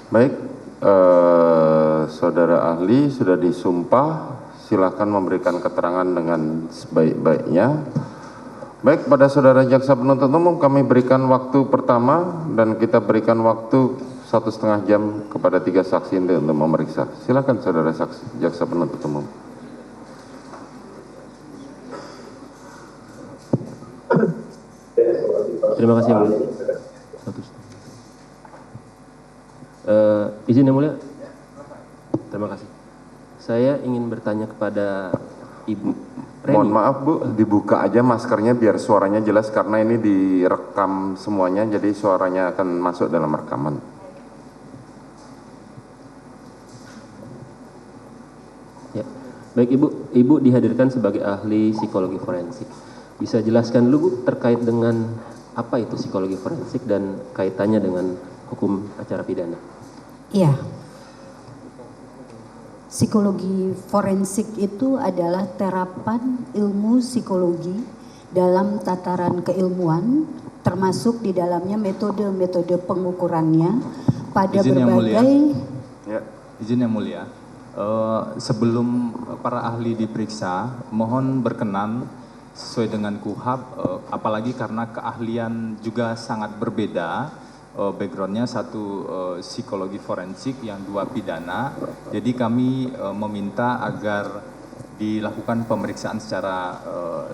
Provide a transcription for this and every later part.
Baik, saudara ahli sudah disumpah, silakan memberikan keterangan dengan sebaik-baiknya. Baik, pada saudara jaksa penuntut umum kami berikan waktu pertama dan kita berikan waktu 1,5 jam kepada 3 saksi untuk memeriksa. Silakan saudara saksi, jaksa penuntut umum. Terima kasih yang mulia. Izin yang mulia. Terima kasih. Saya ingin bertanya kepada Ibu Reni. Mohon maaf Bu, dibuka aja maskernya biar suaranya jelas karena ini direkam semuanya, jadi suaranya akan masuk dalam rekaman. Ya. Baik Ibu dihadirkan sebagai ahli psikologi forensik. Bisa jelaskan dulu Bu terkait dengan apa itu psikologi forensik dan kaitannya dengan hukum acara pidana? Iya. Psikologi forensik itu adalah terapan ilmu psikologi dalam tataran keilmuan, termasuk di dalamnya metode-metode pengukurannya pada Izin yang mulia. berbagai. Ya. Izin yang mulia, sebelum para ahli diperiksa, mohon berkenan sesuai dengan KUHAP, apalagi karena keahlian juga sangat berbeda, backgroundnya satu psikologi forensik, yang dua pidana. Jadi kami meminta agar dilakukan pemeriksaan secara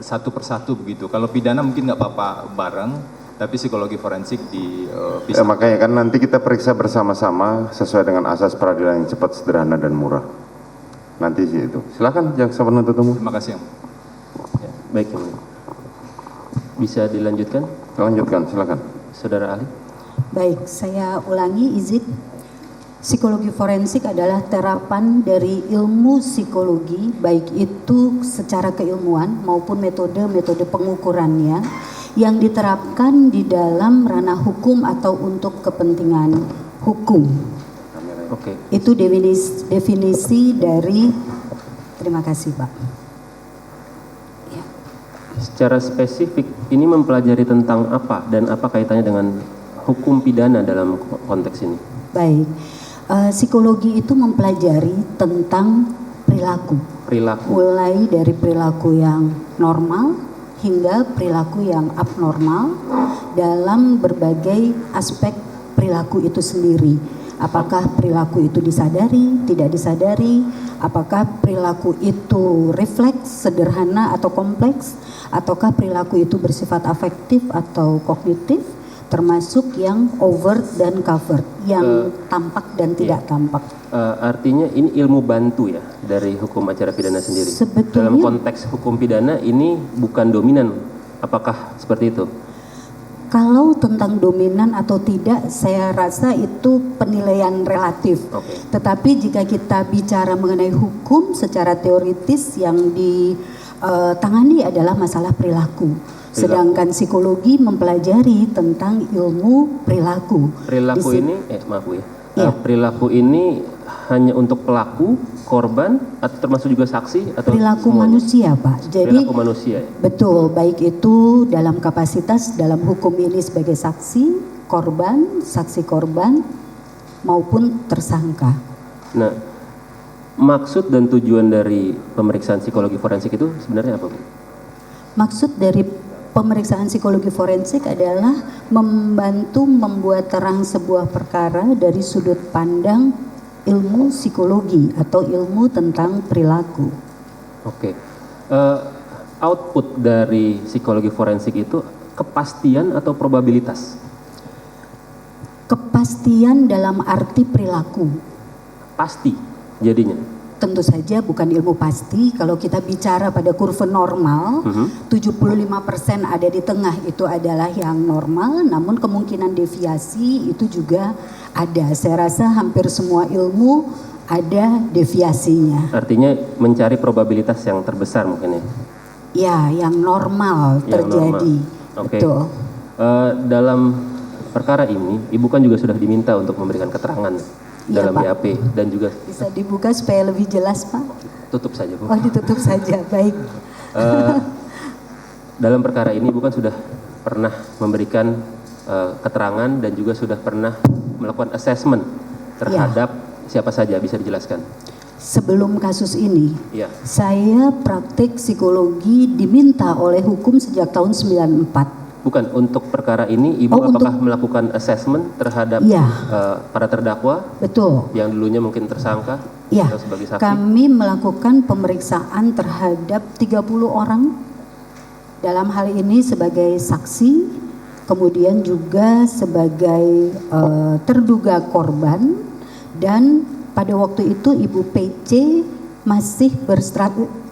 satu persatu begitu. Kalau pidana mungkin nggak apa-apa bareng, tapi psikologi forensik dipisah. Makanya kan nanti kita periksa bersama-sama sesuai dengan asas peradilan yang cepat, sederhana, dan murah. Nanti sih itu. Silakan jaksa penuntut umum. Terima kasih. Ya, baik yang mulia. Bisa dilanjutkan? Lanjutkan, silakan. Saudara ahli. Baik, saya ulangi izin. Psikologi forensik adalah terapan dari ilmu psikologi, baik itu secara keilmuan maupun metode-metode pengukurannya yang diterapkan di dalam ranah hukum atau untuk kepentingan hukum. Oke. Itu definisi dari, terima kasih Pak. Ya. Secara spesifik ini mempelajari tentang apa dan apa kaitannya dengan hukum pidana dalam konteks ini? Baik, psikologi itu mempelajari tentang perilaku. Mulai dari perilaku yang normal hingga perilaku yang abnormal dalam berbagai aspek perilaku itu sendiri. Apakah perilaku itu disadari, tidak disadari, apakah perilaku itu refleks, sederhana atau kompleks, ataukah perilaku itu bersifat afektif atau kognitif, termasuk yang overt dan covert, yang tampak dan tidak tampak. Artinya ini ilmu bantu ya dari hukum acara pidana sendiri. Sebetulnya, dalam konteks hukum pidana ini bukan dominan, apakah seperti itu? Kalau tentang dominan atau tidak, saya rasa itu penilaian relatif. Tetapi jika kita bicara mengenai hukum secara teoritis, yang ditangani adalah masalah perilaku. Sedangkan psikologi mempelajari tentang ilmu perilaku. Perilaku ini, maaf Bu ya. Perilaku ini hanya untuk pelaku, korban, atau termasuk juga saksi atau perilaku semuanya? Manusia Pak. Jadi perilaku manusia. Betul, baik itu dalam kapasitas dalam hukum ini sebagai saksi, korban, saksi korban, maupun tersangka. Nah, maksud dan tujuan dari pemeriksaan psikologi forensik itu sebenarnya apa Bu? Maksud dari pemeriksaan psikologi forensik adalah membantu membuat terang sebuah perkara dari sudut pandang ilmu psikologi atau ilmu tentang perilaku. Oke. Output dari psikologi forensik itu kepastian atau probabilitas? Kepastian dalam arti perilaku. Pasti jadinya? Tentu saja bukan ilmu pasti. Kalau kita bicara pada kurva normal, 75% ada di tengah, itu adalah yang normal, namun kemungkinan deviasi itu juga ada. Saya rasa hampir semua ilmu ada deviasinya. Artinya mencari probabilitas yang terbesar mungkin ya? Ya, yang normal terjadi. Oke. Betul. Dalam perkara ini, Ibu kan juga sudah diminta untuk memberikan keterangan dalam BAP dan juga bisa dibuka supaya lebih jelas Pak. Tutup saja Bu. Oh, ditutup saja, baik. Dalam perkara ini bukan sudah pernah memberikan keterangan dan juga sudah pernah melakukan assessment terhadap siapa saja, bisa dijelaskan? Sebelum kasus ini, Iya. saya praktik psikologi diminta oleh hukum sejak tahun 94. Bukan, untuk perkara ini Ibu apakah melakukan assessment terhadap para terdakwa? Betul. Yang dulunya mungkin tersangka? Ya, atau sebagai saksi? kami melakukan pemeriksaan terhadap 30 orang. Dalam hal ini sebagai saksi, kemudian juga sebagai terduga korban, dan pada waktu itu Ibu PC masih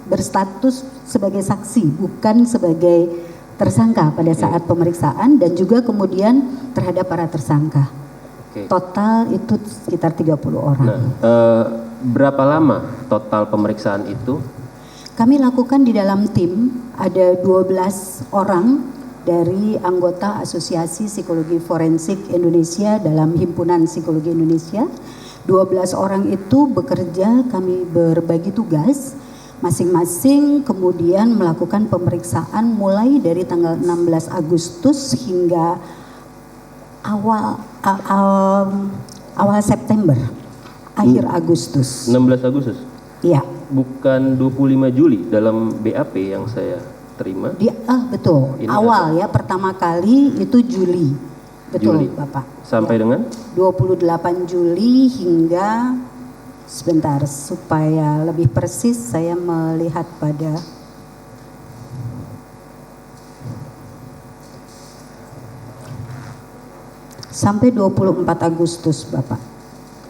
berstatus sebagai saksi, bukan sebagai tersangka pada saat pemeriksaan, dan juga kemudian terhadap para tersangka. Total itu sekitar 30 orang. Nah, berapa lama total pemeriksaan itu? Kami lakukan di dalam tim, ada 12 orang dari anggota Asosiasi Psikologi Forensik Indonesia dalam Himpunan Psikologi Indonesia. 12 orang itu bekerja, kami berbagi tugas masing-masing, kemudian melakukan pemeriksaan mulai dari tanggal 16 Agustus hingga awal September, akhir Agustus. 16 Agustus? Iya. Bukan 25 Juli dalam BAP yang saya terima? Betul. Ini awal ya, pertama kali itu Juli. Betul, Juli. Bapak. Sampai dengan? 28 Juli hingga, sebentar supaya lebih persis saya melihat pada sampai 24 Agustus, Bapak.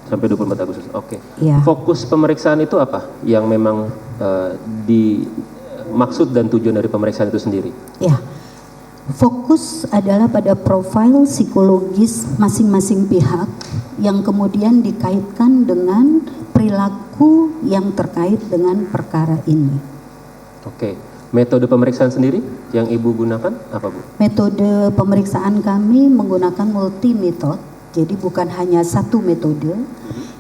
Sampai 24 Agustus, oke. Iya. Fokus pemeriksaan itu apa yang memang maksud dan tujuan dari pemeriksaan itu sendiri? Ya, fokus adalah pada profil psikologis masing-masing pihak yang kemudian dikaitkan dengan perilaku yang terkait dengan perkara ini. Oke, metode pemeriksaan sendiri yang Ibu gunakan apa, Bu? Metode pemeriksaan kami menggunakan multi metode, jadi bukan hanya satu metode.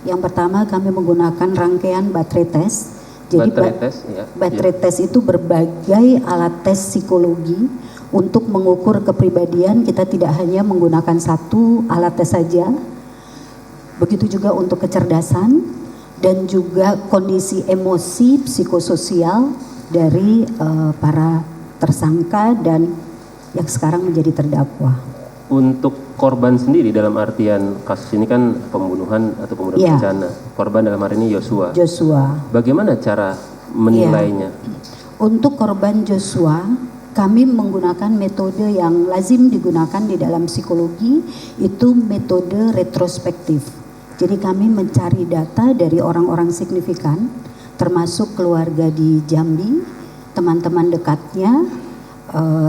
Yang pertama kami menggunakan rangkaian baterai tes. Jadi baterai tes itu berbagai alat tes psikologi untuk mengukur kepribadian. Kita tidak hanya menggunakan satu alat tes saja. Begitu juga untuk kecerdasan dan juga kondisi emosi psikososial dari para tersangka dan yang sekarang menjadi terdakwa. Untuk korban sendiri dalam artian kasus ini kan pembunuhan atau pembunuhan berencana. Korban dalam hari ini Joshua. Bagaimana cara menilainya? Untuk korban Joshua, kami menggunakan metode yang lazim digunakan di dalam psikologi, itu metode retrospektif. Jadi kami mencari data dari orang-orang signifikan, termasuk keluarga di Jambi, teman-teman dekatnya,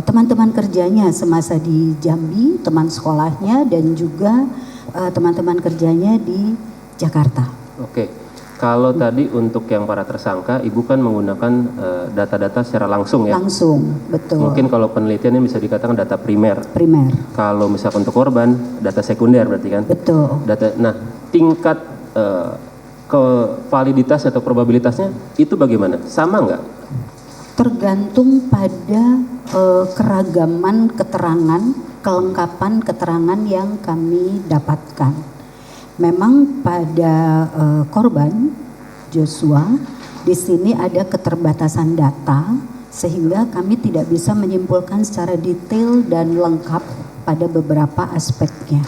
teman-teman kerjanya semasa di Jambi, teman sekolahnya, dan juga teman-teman kerjanya di Jakarta. Oke, kalau tadi untuk yang para tersangka, Ibu kan menggunakan data-data secara langsung ya? Langsung, betul. Mungkin kalau penelitiannya bisa dikatakan data primer. Kalau misalkan untuk korban, data sekunder berarti kan? Betul. Nah, tingkat validitas atau probabilitasnya itu bagaimana? Sama nggak? Tergantung pada keragaman keterangan, kelengkapan keterangan yang kami dapatkan. Memang pada korban Joshua di sini ada keterbatasan data sehingga kami tidak bisa menyimpulkan secara detail dan lengkap pada beberapa aspeknya.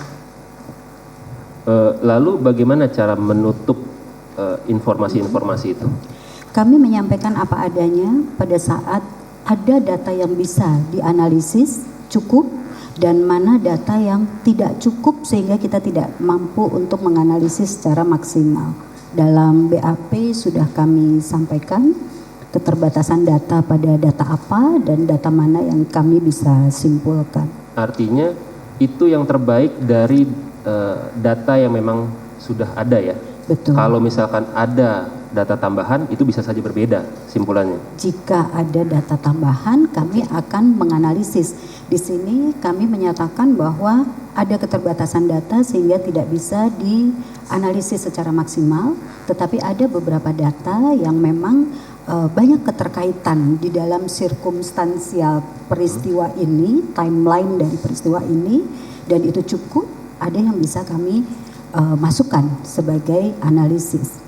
Lalu bagaimana cara menutup informasi-informasi itu? Kami menyampaikan apa adanya pada saat ada data yang bisa dianalisis cukup dan mana data yang tidak cukup sehingga kita tidak mampu untuk menganalisis secara maksimal. Dalam BAP sudah kami sampaikan keterbatasan data pada data apa dan data mana yang kami bisa simpulkan. Artinya itu yang terbaik dari data yang memang sudah ada ya? Betul. Kalau misalkan ada data tambahan itu bisa saja berbeda simpulannya. Jika ada data tambahan kami akan menganalisis. Di sini kami menyatakan bahwa ada keterbatasan data sehingga tidak bisa dianalisis secara maksimal, tetapi ada beberapa data yang memang banyak keterkaitan di dalam sirkumstansial peristiwa ini, timeline dari peristiwa ini, dan itu cukup. Ada yang bisa kami masukan sebagai analisis.